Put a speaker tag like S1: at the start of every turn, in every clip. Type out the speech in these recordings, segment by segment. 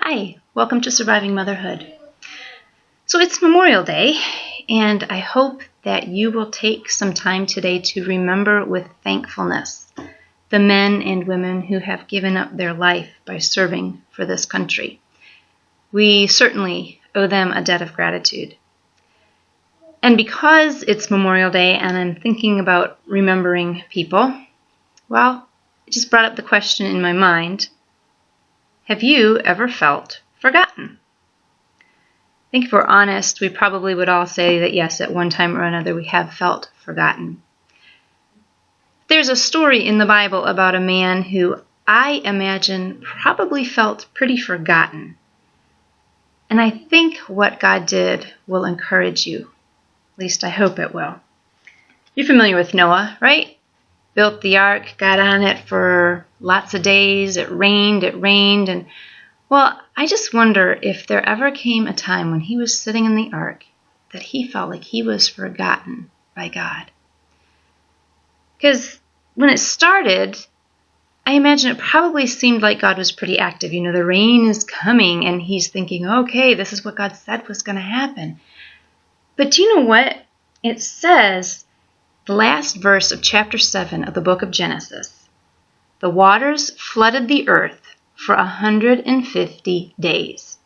S1: Hi, welcome to Surviving Motherhood. So it's Memorial Day, and I hope that you will take some time today to remember with thankfulness the men and women who have given up their life by serving for this country. We certainly owe them a debt of gratitude. And because it's Memorial Day and I'm thinking about remembering people, well, it just brought up the question in my mind, have you ever felt forgotten? I think if we're honest, we probably would all say that yes, at one time or another we have felt forgotten. There's a story in the Bible about a man who I imagine probably felt pretty forgotten. And I think what God did will encourage you. At least I hope it will. You're familiar with Noah, right? Built the ark, got on it for lots of days. It rained, and well, I just wonder if there ever came a time when he was sitting in the ark that he felt like he was forgotten by God. Because when it started, I imagine it probably seemed like God was pretty active. You know, the rain is coming, and he's thinking, okay, this is what God said was going to happen. But do you know what? It says, the last verse of chapter 7 of the book of Genesis, the waters flooded the earth for 150 days.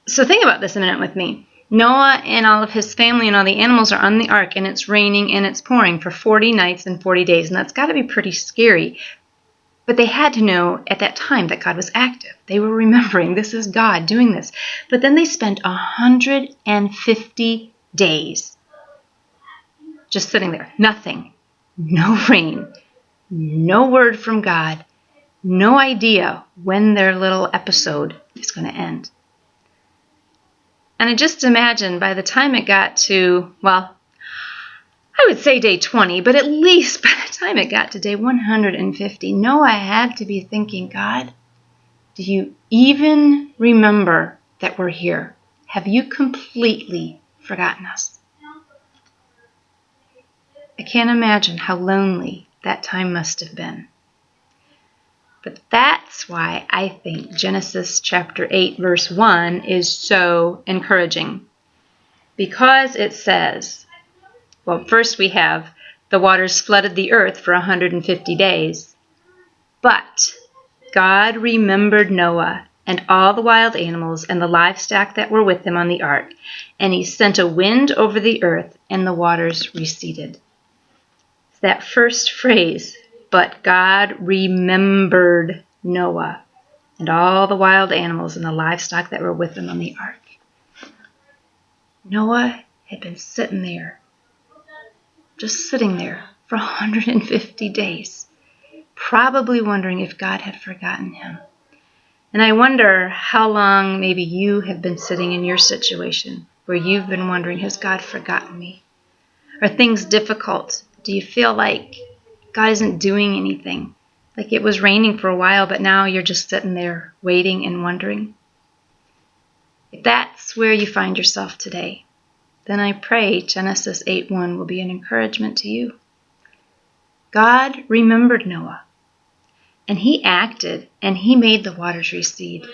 S1: So think about this a minute with me. Noah and all of his family and all the animals are on the ark, and it's raining and it's pouring for 40 nights and 40 days, and that's got to be pretty scary. But they had to know at that time that God was active. They were remembering this is God doing this. But then they spent 150 days just sitting there. Nothing. No rain. No word from God. No idea when their little episode is going to end. And I just imagine by the time it got to, well, I would say day 20, but at least by the time it got to day 150, Noah had to be thinking, God, do you even remember that we're here? Have you completely forgotten us? I can't imagine how lonely that time must have been. But that's why I think Genesis chapter 8, verse 1 is so encouraging. Because it says, well, first we have, the waters flooded the earth for 150 days. But God remembered Noah and all the wild animals and the livestock that were with him on the ark. And he sent a wind over the earth, and the waters receded. That first phrase, but God remembered Noah and all the wild animals and the livestock that were with him on the ark. Noah had been sitting there, just sitting there for 150 days, probably wondering if God had forgotten him. And I wonder how long maybe you have been sitting in your situation where you've been wondering, has God forgotten me? Are things difficult? Do you feel like God isn't doing anything? Like it was raining for a while, but now you're just sitting there waiting and wondering? If that's where you find yourself today, then I pray Genesis 8:1 will be an encouragement to you. God remembered Noah, and he acted, and he made the waters recede.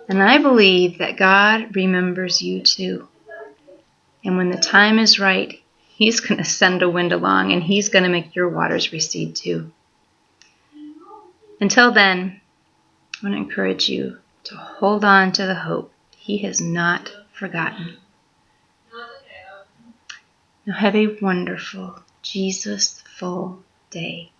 S1: And I believe that God remembers you too. And when the time is right, he's going to send a wind along, and he's going to make your waters recede too. Until then, I want to encourage you to hold on to the hope. He has not forgotten. Now have a wonderful, Jesus-full day.